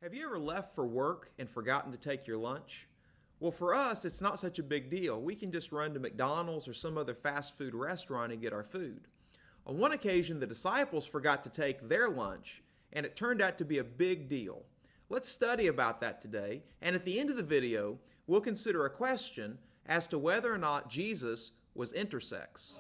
Have you ever left for work and forgotten to take your lunch? Well, for us, it's not such a big deal. We can just run to McDonald's or some other fast food restaurant and get our food. On one occasion, the disciples forgot to take their lunch, and it turned out to be a big deal. Let's study about that today, and at the end of the video, we'll consider a question as to whether or not Jesus was intersex.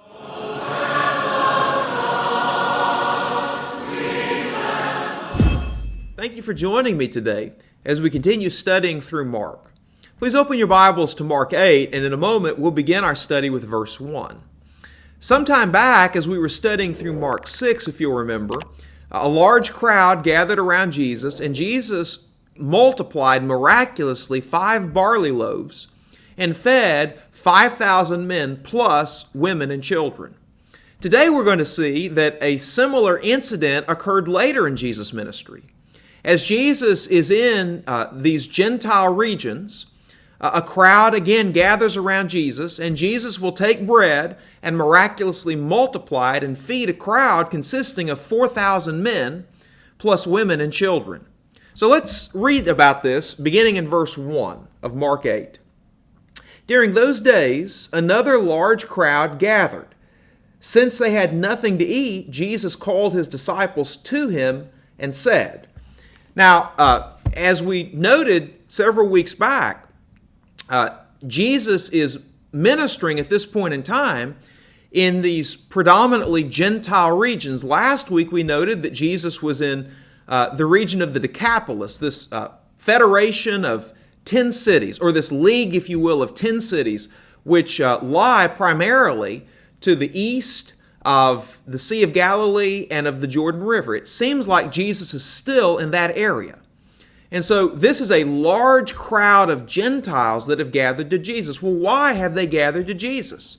Thank you for joining me today as we continue studying through Mark. Please open your Bibles to Mark 8, and in a moment we'll begin our study with verse 1. Sometime back, as we were studying through Mark 6, if you'll remember, a large crowd gathered around Jesus, and Jesus multiplied miraculously 5 barley loaves and fed 5,000 men plus women and children. Today we're going to see that a similar incident occurred later in Jesus' ministry. As Jesus is in these Gentile regions, a crowd again gathers around Jesus, and Jesus will take bread and miraculously multiply it and feed a crowd consisting of 4,000 men plus women and children. So let's read about this beginning in verse 1 of Mark 8. During those days, another large crowd gathered. Since they had nothing to eat, Jesus called his disciples to him and said. Now, as we noted several weeks back, Jesus is ministering at this point in time in these predominantly Gentile regions. Last week we noted that Jesus was in the region of the Decapolis, this federation of 10 cities, or this league, if you will, of 10 cities, which lie primarily to the east of the Sea of Galilee and of the Jordan River. It seems like Jesus is still in that area. And so this is a large crowd of Gentiles that have gathered to Jesus. Well, why have they gathered to Jesus?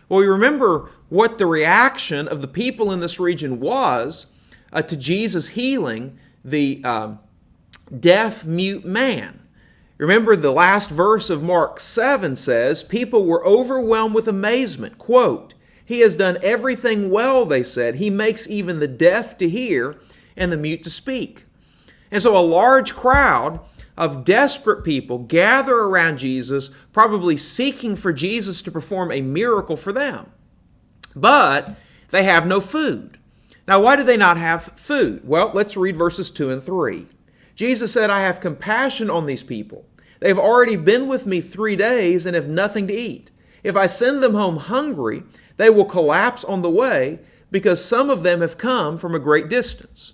Well, you remember what the reaction of the people in this region was to Jesus healing the deaf, mute man. Remember the last verse of Mark 7 says, people were overwhelmed with amazement. Quote, "He has done everything well," they said. "He makes even the deaf to hear and the mute to speak." And so a large crowd of desperate people gather around Jesus, probably seeking for Jesus to perform a miracle for them. But they have no food. Now, why do they not have food? Well, let's read verses 2 and 3. Jesus said, "I have compassion on these people. They've already been with me 3 days and have nothing to eat. If I send them home hungry, they will collapse on the way because some of them have come from a great distance."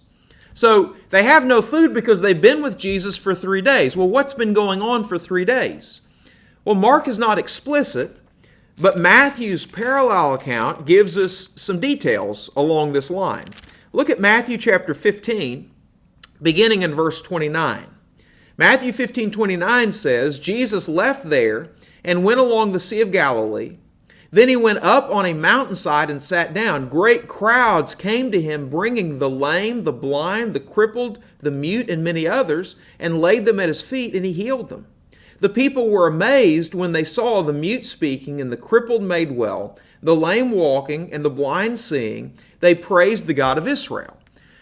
So they have no food because they've been with Jesus for 3 days. Well, what's been going on for 3 days? Well, Mark is not explicit, but Matthew's parallel account gives us some details along this line. Look at Matthew chapter 15, beginning in verse 29. Matthew 15:29 says, "Jesus left there and went along the Sea of Galilee. Then he went up on a mountainside and sat down. Great crowds came to him, bringing the lame, the blind, the crippled, the mute, and many others, and laid them at his feet, and he healed them. The people were amazed when they saw the mute speaking and the crippled made well, the lame walking, and the blind seeing. They praised the God of Israel."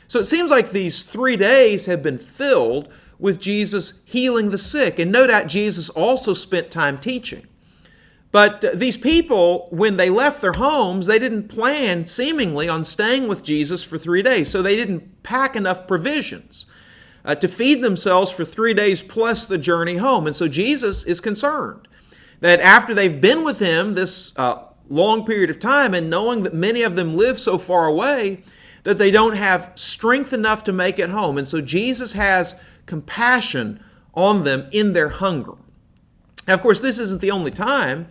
So it seems like these 3 days have been filled with Jesus healing the sick. And no doubt Jesus also spent time teaching. But these people, when they left their homes, they didn't plan, seemingly, on staying with Jesus for 3 days. So they didn't pack enough provisions to feed themselves for 3 days plus the journey home. And so Jesus is concerned that after they've been with him this long period of time, and knowing that many of them live so far away, that they don't have strength enough to make it home. And so Jesus has compassion on them in their hunger. Now, of course, this isn't the only time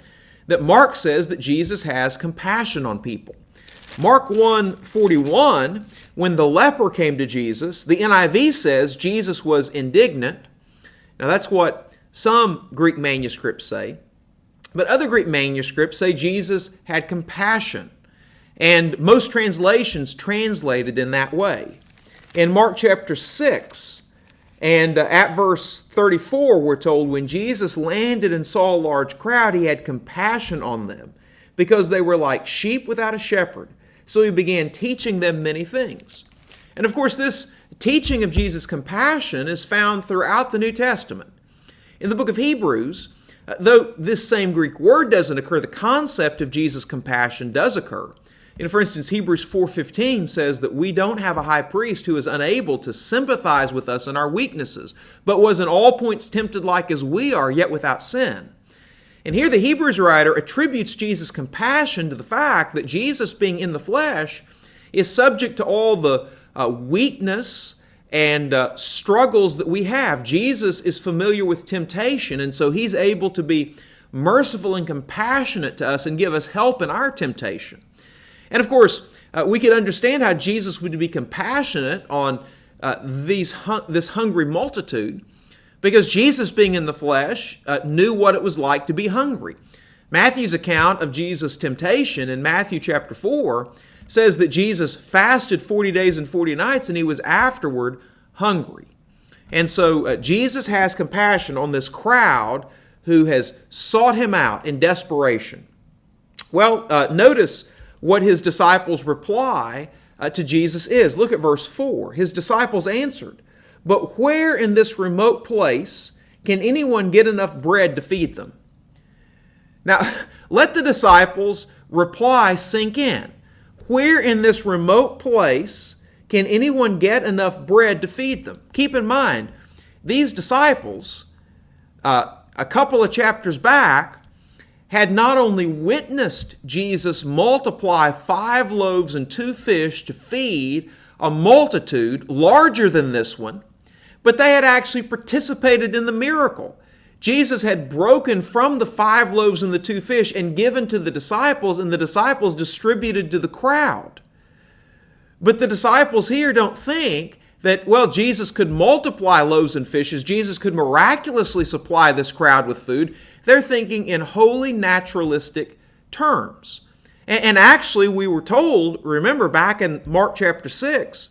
that Mark says that Jesus has compassion on people. Mark 1:41, when the leper came to Jesus, the NIV says Jesus was indignant. Now, that's what some Greek manuscripts say. But other Greek manuscripts say Jesus had compassion. And most translations translated in that way. In Mark chapter 6, and at verse 34, we're told, when Jesus landed and saw a large crowd, he had compassion on them because they were like sheep without a shepherd. So he began teaching them many things. And of course, this teaching of Jesus' compassion is found throughout the New Testament. In the book of Hebrews, though this same Greek word doesn't occur, the concept of Jesus' compassion does occur. For instance, Hebrews 4:15 says that we don't have a high priest who is unable to sympathize with us in our weaknesses, but was in all points tempted like as we are, yet without sin. And here the Hebrews writer attributes Jesus' compassion to the fact that Jesus, being in the flesh, is subject to all the weakness and struggles that we have. Jesus is familiar with temptation, and so he's able to be merciful and compassionate to us and give us help in our temptation. And of course, we can understand how Jesus would be compassionate on this hungry multitude, because Jesus, being in the flesh, knew what it was like to be hungry. Matthew's account of Jesus' temptation in Matthew chapter 4 says that Jesus fasted 40 days and 40 nights and he was afterward hungry. And so Jesus has compassion on this crowd who has sought him out in desperation. Well, notice what his disciples' reply to Jesus is. Look at verse 4. His disciples answered, "But where in this remote place can anyone get enough bread to feed them?" Now, let the disciples' reply sink in. Where in this remote place can anyone get enough bread to feed them? Keep in mind, these disciples, a couple of chapters back, had not only witnessed Jesus multiply 5 loaves and 2 fish to feed a multitude larger than this one, but they had actually participated in the miracle. Jesus had broken from the 5 loaves and the 2 fish and given to the disciples, and the disciples distributed to the crowd. But the disciples here don't think that, well, Jesus could multiply loaves and fishes. Jesus could miraculously supply this crowd with food. They're thinking in wholly naturalistic terms. And actually, we were told, remember back in Mark chapter 6,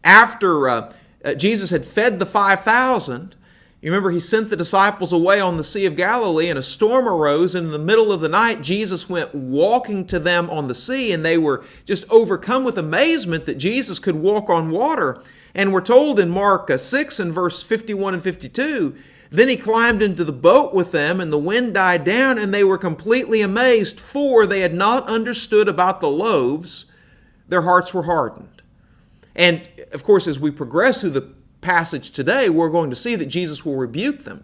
after Jesus had fed the 5,000, you remember he sent the disciples away on the Sea of Galilee, and a storm arose, and in the middle of the night, Jesus went walking to them on the sea, and they were just overcome with amazement that Jesus could walk on water. And we're told in Mark 6 and verse 51 and 52, then he climbed into the boat with them, and the wind died down, and they were completely amazed, for they had not understood about the loaves. Their hearts were hardened. And, of course, as we progress through the passage today, we're going to see that Jesus will rebuke them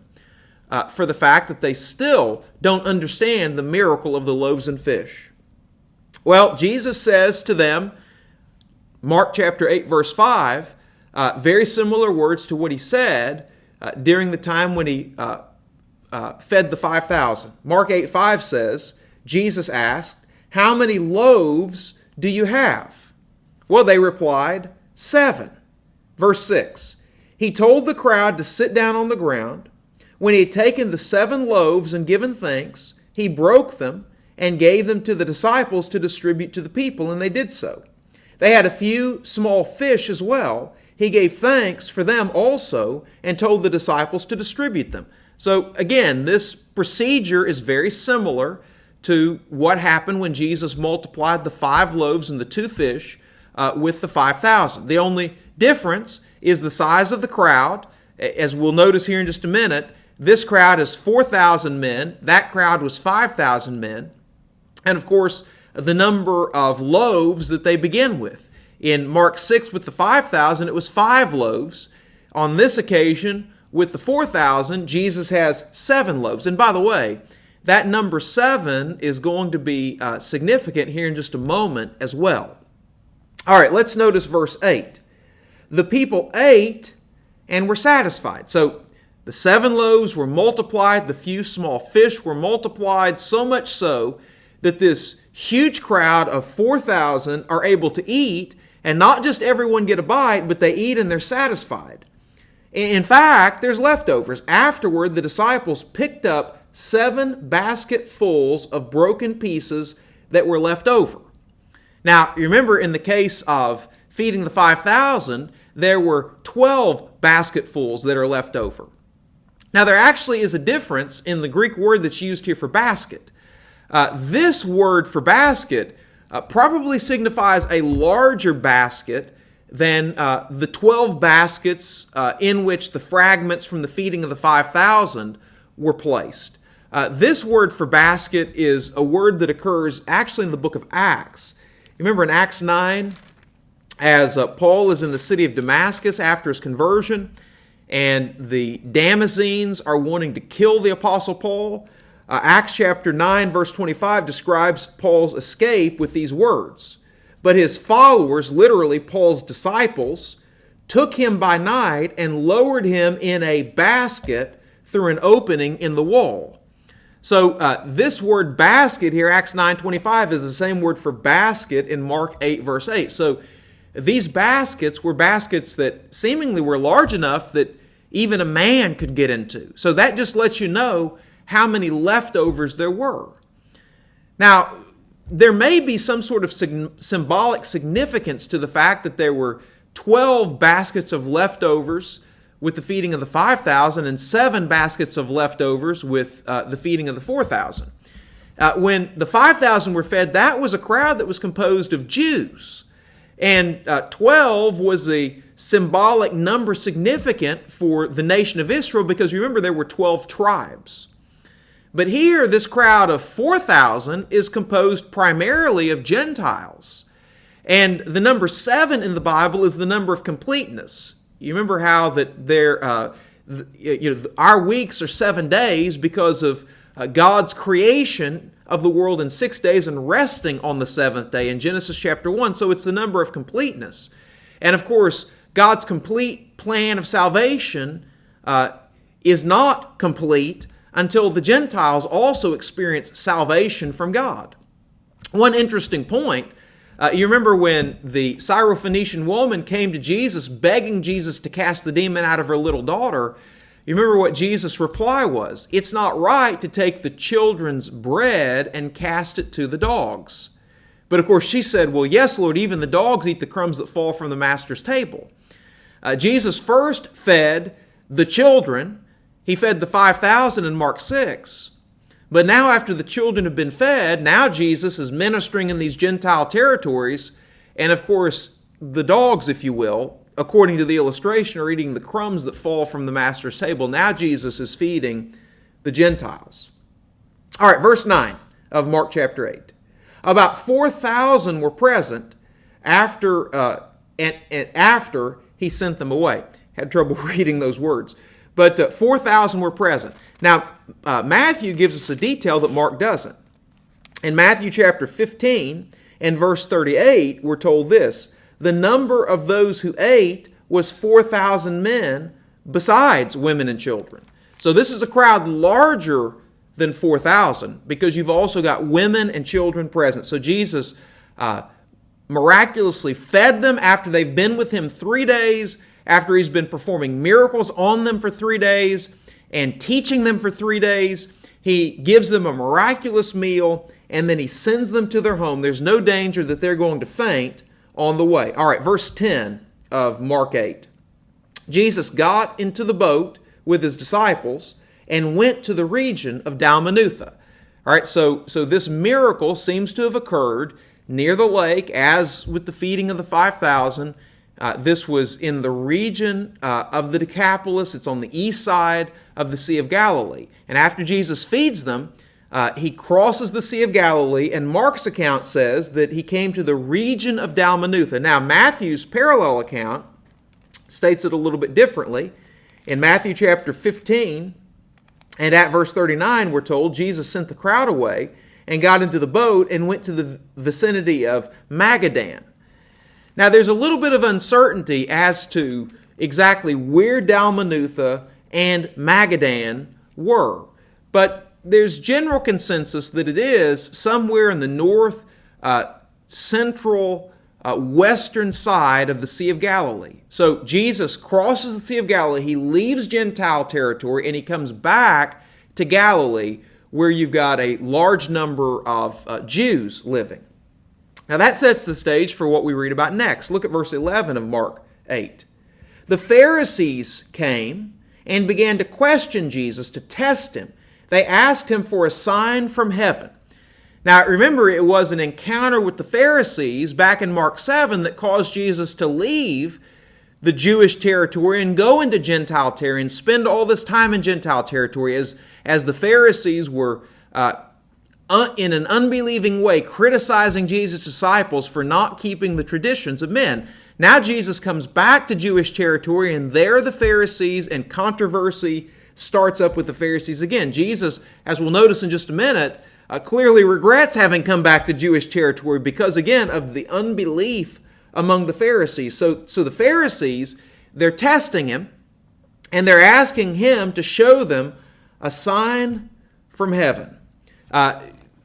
for the fact that they still don't understand the miracle of the loaves and fish. Well, Jesus says to them, Mark chapter 8, verse 5, very similar words to what he said during the time when he fed the 5,000. Mark 8:5 says, Jesus asked, "How many loaves do you have?" Well, they replied, 7. Verse 6, he told the crowd to sit down on the ground. When he had taken the 7 loaves and given thanks, he broke them and gave them to the disciples to distribute to the people, and they did so. They had a few small fish as well. He gave thanks for them also and told the disciples to distribute them. So again, this procedure is very similar to what happened when Jesus multiplied the 5 loaves and the 2 fish with the 5,000. The only difference is the size of the crowd. As we'll notice here in just a minute, this crowd is 4,000 men. That crowd was 5,000 men. And of course, the number of loaves that they begin with. In Mark 6 with the 5,000, it was 5 loaves. On this occasion, with the 4,000, Jesus has 7 loaves. And by the way, that number 7 is going to be significant here in just a moment as well. All right, let's notice verse 8. The people ate and were satisfied. So the 7 loaves were multiplied, the few small fish were multiplied, so much so that this huge crowd of 4,000 are able to eat, and not just everyone get a bite, but they eat and they're satisfied. In fact, there's leftovers. Afterward, the disciples picked up 7 basketfuls of broken pieces that were left over. Now, remember in the case of feeding the 5,000, there were 12 basketfuls that are left over. Now, there actually is a difference in the Greek word that's used here for basket. This word for basket probably signifies a larger basket than the 12 baskets in which the fragments from the feeding of the 5,000 were placed. This word for basket is a word that occurs actually in the book of Acts. You remember in Acts 9, as Paul is in the city of Damascus after his conversion, and the Damascenes are wanting to kill the Apostle Paul. Acts chapter 9, verse 25 describes Paul's escape with these words. But his followers, literally Paul's disciples, took him by night and lowered him in a basket through an opening in the wall. So this word basket here, Acts 9:25, is the same word for basket in Mark 8, verse 8. So these baskets were baskets that seemingly were large enough that even a man could get into. So that just lets you know how many leftovers there were. Now, there may be some sort of symbolic significance to the fact that there were 12 baskets of leftovers with the feeding of the 5,000 and 7 baskets of leftovers with the feeding of the 4,000. When the 5,000 were fed, that was a crowd that was composed of Jews. And 12 was a symbolic number significant for the nation of Israel because remember there were 12 tribes. But here, this crowd of 4,000 is composed primarily of Gentiles. And the number 7 in the Bible is the number of completeness. You remember how that our weeks are 7 days because of God's creation of the world in 6 days and resting on the 7th day in Genesis chapter 1. So it's the number of completeness. And of course, God's complete plan of salvation is not complete until the Gentiles also experience salvation from God. One interesting point, you remember when the Syrophoenician woman came to Jesus begging Jesus to cast the demon out of her little daughter, you remember what Jesus' reply was? It's not right to take the children's bread and cast it to the dogs. But of course she said, well, yes, Lord, even the dogs eat the crumbs that fall from the master's table. Jesus first fed the children. He fed the 5,000 in Mark 6. But now after the children have been fed, now Jesus is ministering in these Gentile territories. And of course, the dogs, if you will, according to the illustration, are eating the crumbs that fall from the master's table. Now Jesus is feeding the Gentiles. All right, verse 9 of Mark chapter 8. About 4,000 were present after he sent them away. Had trouble reading those words. But 4,000 were present. Now, Matthew gives us a detail that Mark doesn't. In Matthew chapter 15 and verse 38, we're told this: the number of those who ate was 4,000 men, besides women and children. So this is a crowd larger than 4,000 because you've also got women and children present. So Jesus miraculously fed them after they've been with him 3 days, after he's been performing miracles on them for 3 days and teaching them for 3 days. He gives them a miraculous meal and then he sends them to their home. There's no danger that they're going to faint on the way. All right, verse 10 of Mark 8. Jesus got into the boat with his disciples and went to the region of Dalmanutha. All right, so this miracle seems to have occurred near the lake, as with the feeding of the 5,000. This was in the region of the Decapolis. It's on the east side of the Sea of Galilee. And after Jesus feeds them, he crosses the Sea of Galilee, and Mark's account says that he came to the region of Dalmanutha. Now, Matthew's parallel account states it a little bit differently. In Matthew chapter 15 and at verse 39, we're told Jesus sent the crowd away and got into the boat and went to the vicinity of Magadan. Now, there's a little bit of uncertainty as to exactly where Dalmanutha and Magadan were, but there's general consensus that it is somewhere in the north central western side of the Sea of Galilee. So Jesus crosses the Sea of Galilee, he leaves Gentile territory, and he comes back to Galilee, where you've got a large number of Jews living. Now that sets the stage for what we read about next. Look at verse 11 of Mark 8. The Pharisees came and began to question Jesus to test him. They asked him for a sign from heaven. Now, remember, it was an encounter with the Pharisees back in Mark 7 that caused Jesus to leave the Jewish territory and go into Gentile territory and spend all this time in Gentile territory as the Pharisees were in an unbelieving way criticizing Jesus' disciples for not keeping the traditions of men. Now Jesus comes back to Jewish territory, and there the Pharisees, and controversy starts up with the Pharisees again. Jesus, as we'll notice in just a minute, clearly regrets having come back to Jewish territory because, again, of the unbelief among the Pharisees. So the Pharisees, they're testing him, and they're asking him to show them a sign from heaven.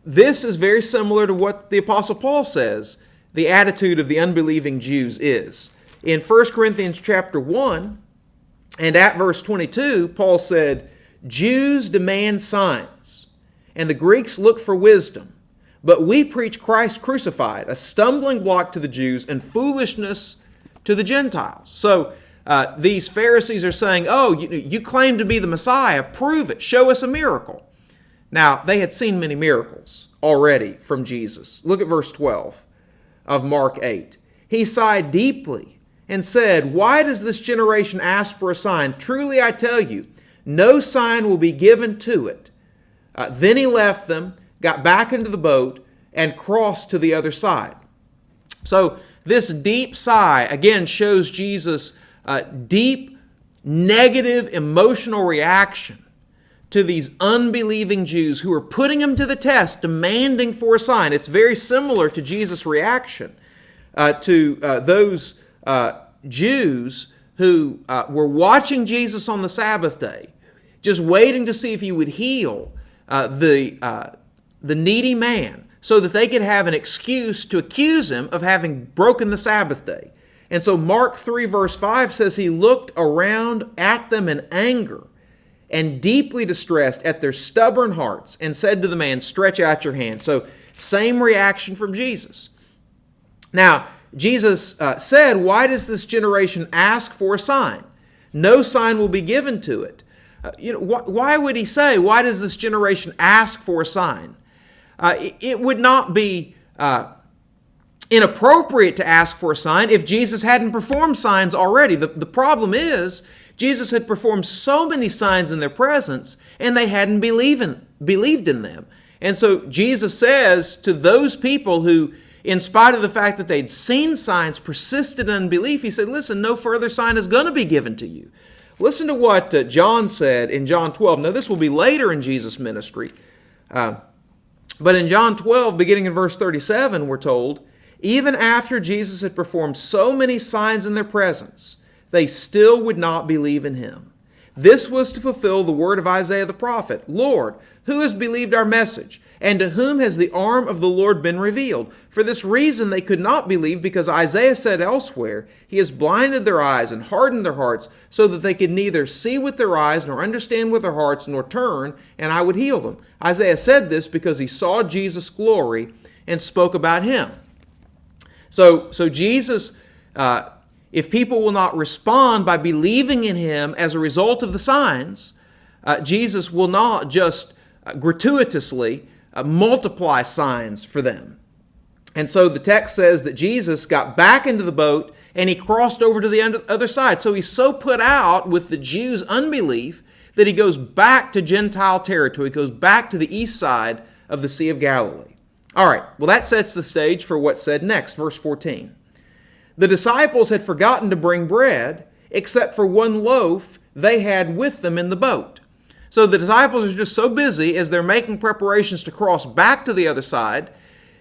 This is very similar to what the Apostle Paul says the attitude of the unbelieving Jews is. In 1 Corinthians chapter 1, and at verse 22, Paul said, Jews demand signs, and the Greeks look for wisdom. But we preach Christ crucified, a stumbling block to the Jews and foolishness to the Gentiles. So these Pharisees are saying, oh, you claim to be the Messiah. Prove it. Show us a miracle. Now, they had seen many miracles already from Jesus. Look at verse 12 of Mark 8. He sighed deeply and said, why does this generation ask for a sign? Truly I tell you, no sign will be given to it. Then he left them, got back into the boat, and crossed to the other side. So this deep sigh, again, shows Jesus' deep, negative, emotional reaction to these unbelieving Jews who are putting him to the test, demanding for a sign. It's very similar to Jesus' reaction to those Jews who were watching Jesus on the Sabbath day, just waiting to see if he would heal the needy man so that they could have an excuse to accuse him of having broken the Sabbath day. And so Mark 3 verse 5 says he looked around at them in anger and deeply distressed at their stubborn hearts and said to the man, stretch out your hand. So same reaction from Jesus. Now, Jesus said, why does this generation ask for a sign? No sign will be given to it. Why would he say, why does this generation ask for a sign? It would not be inappropriate to ask for a sign if Jesus hadn't performed signs already. The problem is, Jesus had performed so many signs in their presence, and they hadn't believed in them. And so Jesus says to those people who, in spite of the fact that they'd seen signs, persisted in unbelief, he said, listen, no further sign is going to be given to you. Listen to what John said in John 12. Now, this will be later in Jesus' ministry. But in John 12, beginning in verse 37, we're told, even after Jesus had performed so many signs in their presence, they still would not believe in him. This was to fulfill the word of Isaiah the prophet. Lord, who has believed our message? And to whom has the arm of the Lord been revealed? For this reason they could not believe, because Isaiah said elsewhere, he has blinded their eyes and hardened their hearts, so that they could neither see with their eyes, nor understand with their hearts, nor turn, and I would heal them. Isaiah said this because he saw Jesus' glory and spoke about him. So Jesus, if people will not respond by believing in him as a result of the signs, Jesus will not just gratuitously multiply signs for them. And so the text says that Jesus got back into the boat and he crossed over to the other side. So he's so put out with the Jews' unbelief that he goes back to Gentile territory. He goes back to the east side of the Sea of Galilee. All right, well, that sets the stage for what's said next, verse 14. The disciples had forgotten to bring bread, except for one loaf they had with them in the boat. So the disciples are just so busy as they're making preparations to cross back to the other side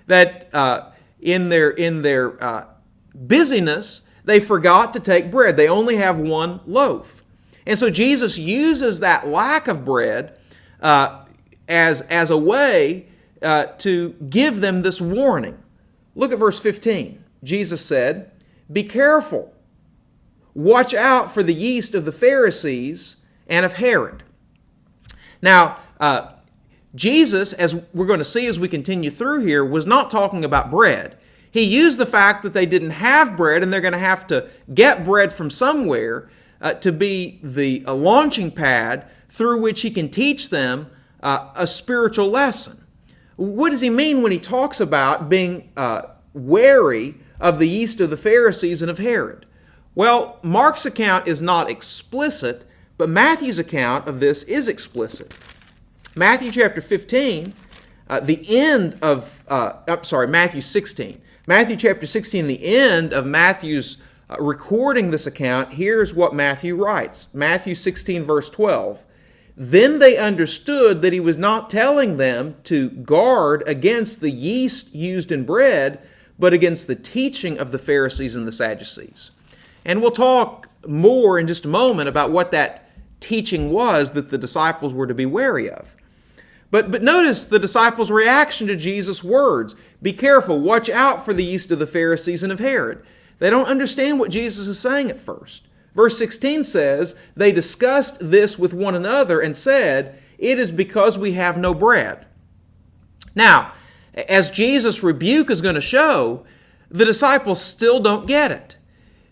that in their busyness, they forgot to take bread. They only have one loaf. And so Jesus uses that lack of bread as a way to give them this warning. Look at verse 15. Jesus said, be careful. Watch out for the yeast of the Pharisees and of Herod. Now, Jesus, as we're going to see as we continue through here, was not talking about bread. He used the fact that they didn't have bread and they're going to have to get bread from somewhere to be a launching pad through which he can teach them a spiritual lesson. What does he mean when he talks about being wary of the yeast of the Pharisees and of Herod? Well, Mark's account is not explicit, but Matthew's account of this is explicit. Matthew chapter 15, Matthew 16. Matthew chapter 16, the end of Matthew's recording this account, here's what Matthew writes. Matthew 16, verse 12. Then they understood that he was not telling them to guard against the yeast used in bread, but against the teaching of the Pharisees and the Sadducees. And we'll talk more in just a moment about what that teaching was that the disciples were to be wary of. But notice the disciples' reaction to Jesus' words. Be careful, watch out for the yeast of the Pharisees and of Herod. They don't understand what Jesus is saying at first. Verse 16 says, they discussed this with one another and said, it is because we have no bread. Now, as Jesus' rebuke is going to show, the disciples still don't get it.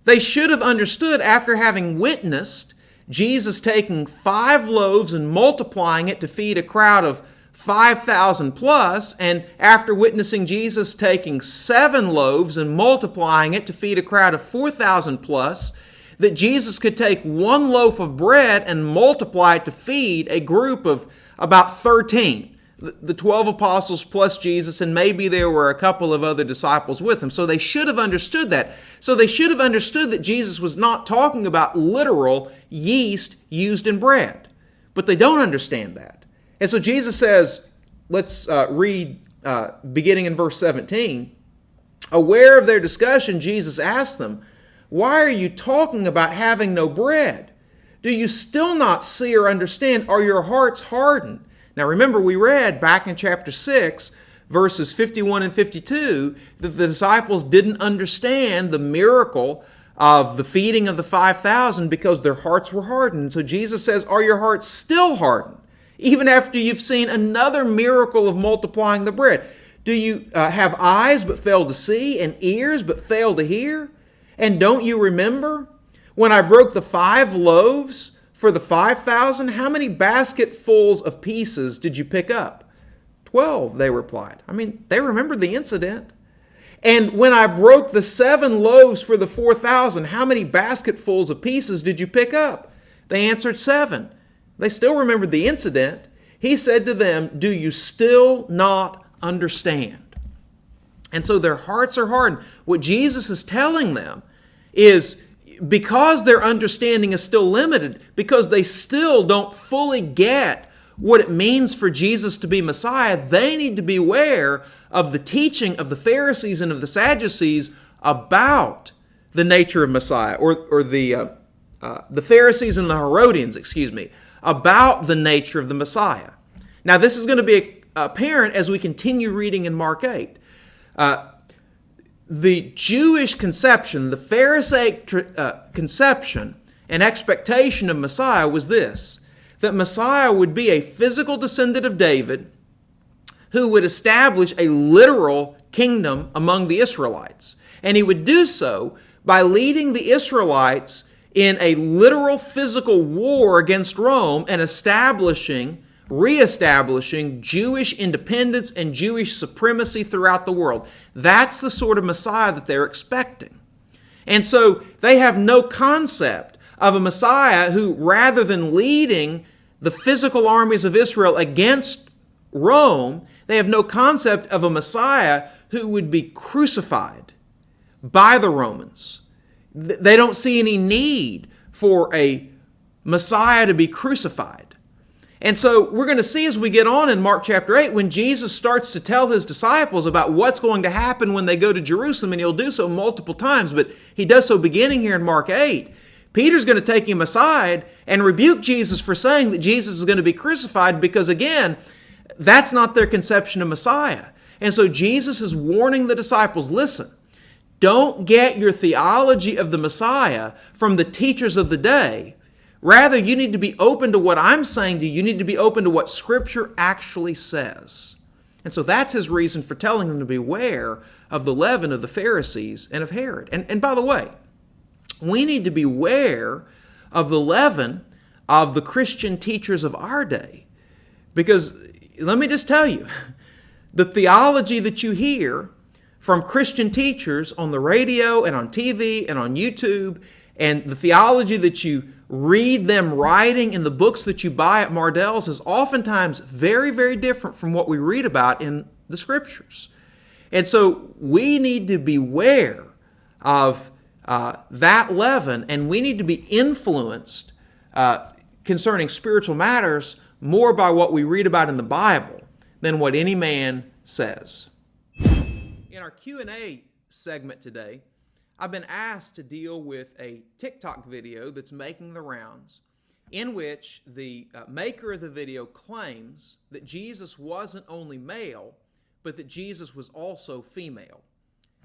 They should have understood after having witnessed Jesus taking 5 loaves and multiplying it to feed a crowd of 5,000 plus, and after witnessing Jesus taking 7 loaves and multiplying it to feed a crowd of 4,000 plus, that Jesus could take 1 loaf of bread and multiply it to feed a group of about 13. The 12 apostles plus Jesus, and maybe there were a couple of other disciples with him. So they should have understood that. So they should have understood that Jesus was not talking about literal yeast used in bread. But they don't understand that. And so Jesus says, let's read beginning in verse 17. Aware of their discussion, Jesus asked them, why are you talking about having no bread? Do you still not see or understand? Are your hearts hardened? Now remember, we read back in chapter 6, verses 51 and 52, that the disciples didn't understand the miracle of the feeding of the 5,000 because their hearts were hardened. So Jesus says, are your hearts still hardened? Even after you've seen another miracle of multiplying the bread. Do you have eyes but fail to see and ears but fail to hear? And don't you remember when I broke the 5 loaves for the 5,000, how many basketfuls of pieces did you pick up? 12, they replied. I mean, they remembered the incident. And when I broke the 7 loaves for the 4,000, how many basketfuls of pieces did you pick up? They answered 7. They still remembered the incident. He said to them, do you still not understand? And so their hearts are hardened. What Jesus is telling them is, because their understanding is still limited, because they still don't fully get what it means for Jesus to be Messiah, they need to be aware of the teaching of the Pharisees and of the Sadducees about the nature of Messiah, or the Pharisees and the Herodians, about the nature of the Messiah. Now, this is going to be apparent as we continue reading in Mark 8. The Jewish conception, the Pharisaic conception and expectation of Messiah was this, that Messiah would be a physical descendant of David who would establish a literal kingdom among the Israelites. And he would do so by leading the Israelites in a literal physical war against Rome and reestablishing Jewish independence and Jewish supremacy throughout the world. That's the sort of Messiah that they're expecting. And so they have no concept of a Messiah who, rather than leading the physical armies of Israel against Rome, they have no concept of a Messiah who would be crucified by the Romans. They don't see any need for a Messiah to be crucified. And so we're going to see as we get on in Mark chapter 8, when Jesus starts to tell his disciples about what's going to happen when they go to Jerusalem, and he'll do so multiple times, but he does so beginning here in Mark 8. Peter's going to take him aside and rebuke Jesus for saying that Jesus is going to be crucified because, again, that's not their conception of Messiah. And so Jesus is warning the disciples, listen, don't get your theology of the Messiah from the teachers of the day. Rather, you need to be open to what I'm saying to you. You need to be open to what Scripture actually says. And so that's his reason for telling them to beware of the leaven of the Pharisees and of Herod. And by the way, we need to beware of the leaven of the Christian teachers of our day. Because let me just tell you, The theology that you hear from Christian teachers on the radio and on TV and on YouTube, and the theology that you read them writing in the books that you buy at Mardell's is oftentimes very, very different from what we read about in the Scriptures. And so we need to beware of that leaven, and we need to be influenced concerning spiritual matters more by what we read about in the Bible than what any man says. In our Q&A segment today, I've been asked to deal with a TikTok video that's making the rounds, in which the maker of the video claims that Jesus wasn't only male, but that Jesus was also female.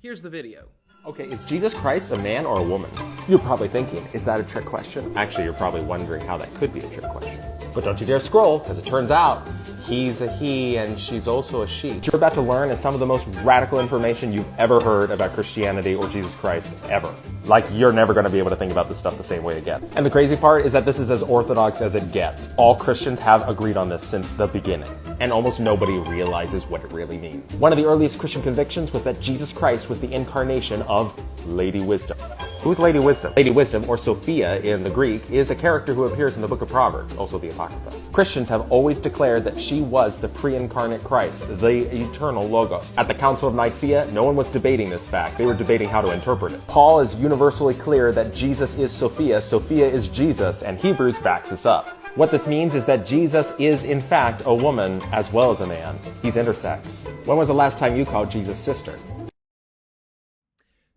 Here's the video. Okay, is Jesus Christ a man or a woman? You're probably thinking, is that a trick question? Actually, you're probably wondering how that could be a trick question. But don't you dare scroll, because it turns out he's a he and she's also a she. What you're about to learn is some of the most radical information you've ever heard about Christianity or Jesus Christ ever. Like, you're never going to be able to think about this stuff the same way again. And the crazy part is that this is as orthodox as it gets. All Christians have agreed on this since the beginning, and almost nobody realizes what it really means. One of the earliest Christian convictions was that Jesus Christ was the incarnation of Lady Wisdom. Who's Lady Wisdom? Lady Wisdom, or Sophia in the Greek, is a character who appears in the book of Proverbs, also the Apocrypha. Christians have always declared that she was the pre-incarnate Christ, the eternal Logos. At the Council of Nicaea, no one was debating this fact. They were debating how to interpret it. Paul is universally clear that Jesus is Sophia, Sophia is Jesus, and Hebrews backs this up. What this means is that Jesus is, in fact, a woman as well as a man. He's intersex. When was the last time you called Jesus sister?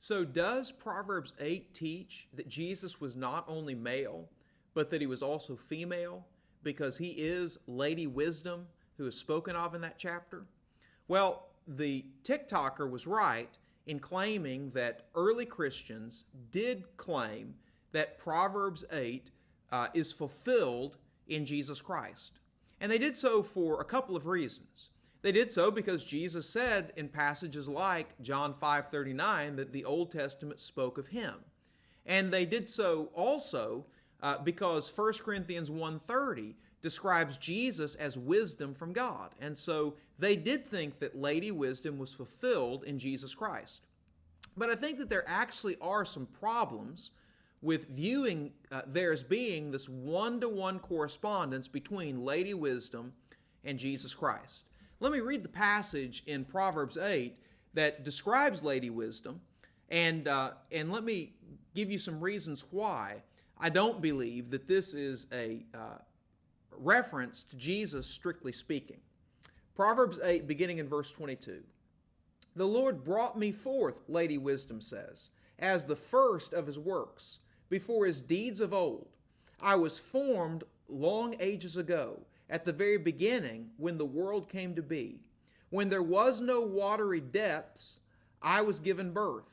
So does Proverbs 8 teach that Jesus was not only male, but that he was also female, because he is Lady Wisdom, who is spoken of in that chapter? Well, the TikToker was right in claiming that early Christians did claim that Proverbs 8 is fulfilled in Jesus Christ. And they did so for a couple of reasons. They did so because Jesus said in passages like John 5:39 that the Old Testament spoke of him. And they did so also because 1 Corinthians 1:30 describes Jesus as wisdom from God. And so they did think that Lady Wisdom was fulfilled in Jesus Christ. But I think that there actually are some problems with viewing there as being this one-to-one correspondence between Lady Wisdom and Jesus Christ. Let me read the passage in Proverbs 8 that describes Lady Wisdom, and let me give you some reasons why I don't believe that this is a reference to Jesus strictly speaking. Proverbs 8, beginning in verse 22. The Lord brought me forth, Lady Wisdom says, as the first of his works, before his deeds of old. I was formed long ages ago, at the very beginning, when the world came to be. When there was no watery depths, I was given birth.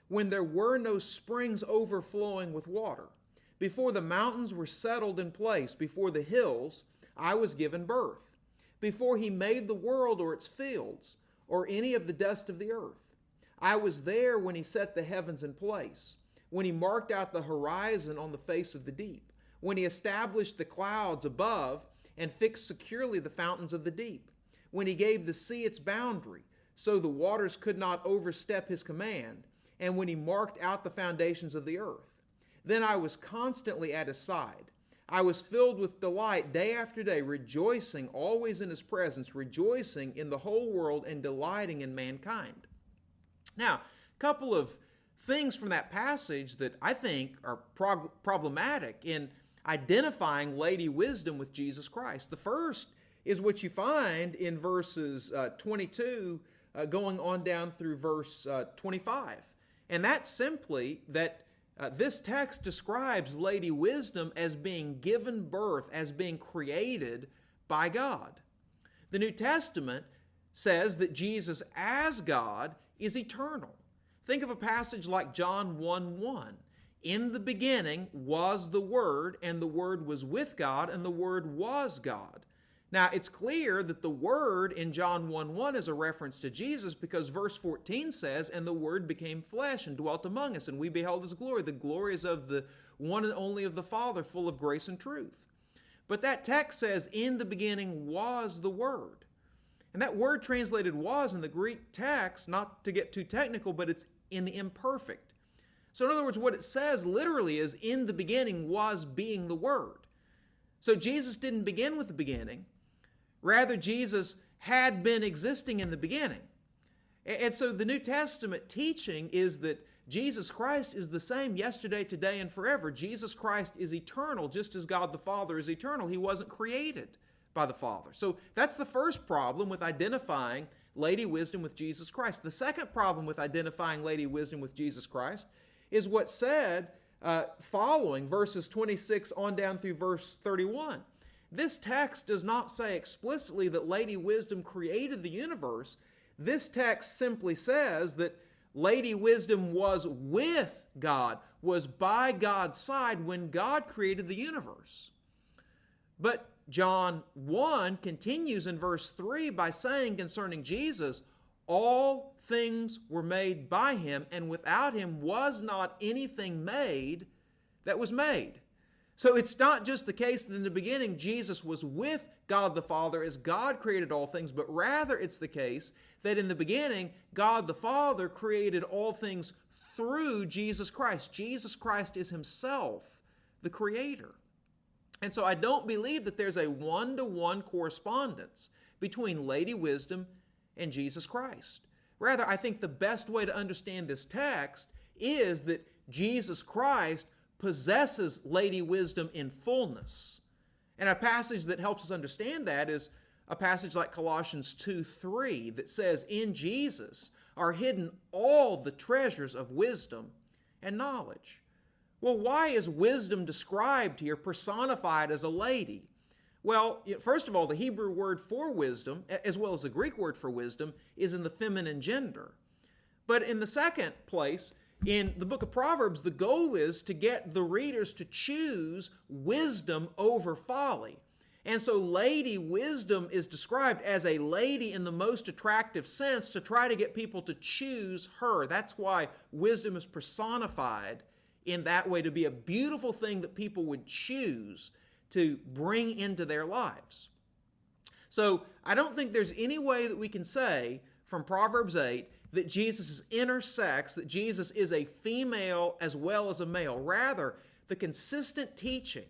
When there were no springs overflowing with water. Before the mountains were settled in place, before the hills, I was given birth. Before he made the world or its fields, or any of the dust of the earth. I was there when he set the heavens in place, when he marked out the horizon on the face of the deep, when he established the clouds above and fixed securely the fountains of the deep, when he gave the sea its boundary, so the waters could not overstep his command, and when he marked out the foundations of the earth. Then I was constantly at his side. I was filled with delight day after day, rejoicing always in his presence, rejoicing in the whole world and delighting in mankind. Now, a couple of things from that passage that I think are problematic in identifying Lady Wisdom with Jesus Christ. The first is what you find in verses 22 going on down through verse 25. And that's simply that this text describes Lady Wisdom as being given birth, as being created by God. The New Testament says that Jesus as God is eternal. Think of a passage like John 1:1. In the beginning was the Word, and the Word was with God, and the Word was God. Now, it's clear that the Word in John 1:1 is a reference to Jesus because verse 14 says, and the Word became flesh and dwelt among us, and we beheld his glory. The glory is of the one and only of the Father, full of grace and truth. But that text says, in the beginning was the Word. And that word translated was in the Greek text, not to get too technical, but it's in the imperfect. So in other words, what it says literally is, in the beginning was being the Word. So Jesus didn't begin with the beginning. Rather, Jesus had been existing in the beginning. And so the New Testament teaching is that Jesus Christ is the same yesterday, today, and forever. Jesus Christ is eternal, just as God the Father is eternal. He wasn't created by the Father. So that's the first problem with identifying Lady Wisdom with Jesus Christ. The second problem with identifying Lady Wisdom with Jesus Christ is what's said following verses 26 on down through verse 31. This text does not say explicitly that Lady Wisdom created the universe. This text simply says that Lady Wisdom was with God, was by God's side when God created the universe. But John 1 continues in verse 3 by saying concerning Jesus, all things were made by him, and without him was not anything made that was made. So it's not just the case that in the beginning Jesus was with God the Father as God created all things, but rather it's the case that in the beginning God the Father created all things through Jesus Christ. Jesus Christ is himself the creator. And so I don't believe that there's a one-to-one correspondence between Lady Wisdom and Jesus Christ. Rather, I think the best way to understand this text is that Jesus Christ possesses Lady Wisdom in fullness. And a passage that helps us understand that is a passage like Colossians 2:3 that says, in Jesus are hidden all the treasures of wisdom and knowledge. Well, why is wisdom described here, personified as a lady? Well, first of all, the Hebrew word for wisdom, as well as the Greek word for wisdom, is in the feminine gender. But in the second place, in the book of Proverbs, the goal is to get the readers to choose wisdom over folly. And so Lady Wisdom is described as a lady in the most attractive sense to try to get people to choose her. That's why wisdom is personified in that way, to be a beautiful thing that people would choose to bring into their lives. So I don't think there's any way that we can say from Proverbs 8 that Jesus is intersex, that Jesus is a female as well as a male. Rather, the consistent teaching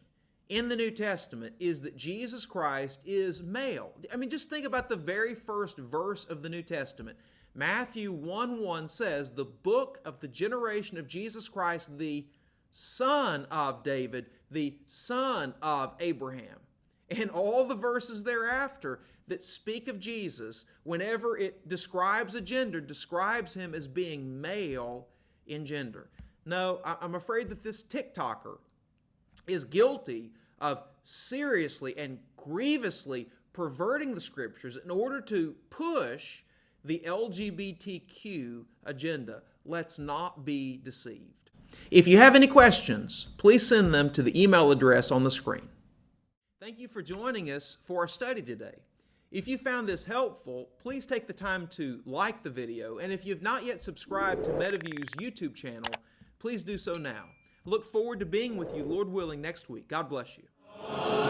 in the New Testament is that Jesus Christ is male. I mean, just think about the very first verse of the New Testament. Matthew 1:1 says, the book of the generation of Jesus Christ, the son of David, the son of Abraham. And all the verses thereafter that speak of Jesus, whenever it describes a gender, describes him as being male in gender. No, I'm afraid that this TikToker is guilty of seriously and grievously perverting the scriptures in order to push the LGBTQ agenda. Let's not be deceived. If you have any questions, please send them to the email address on the screen. Thank you for joining us for our study today. If you found this helpful, please take the time to like the video, and if you've not yet subscribed to MetaView's YouTube channel, please do so now. Look forward to being with you, Lord willing, next week. God bless you.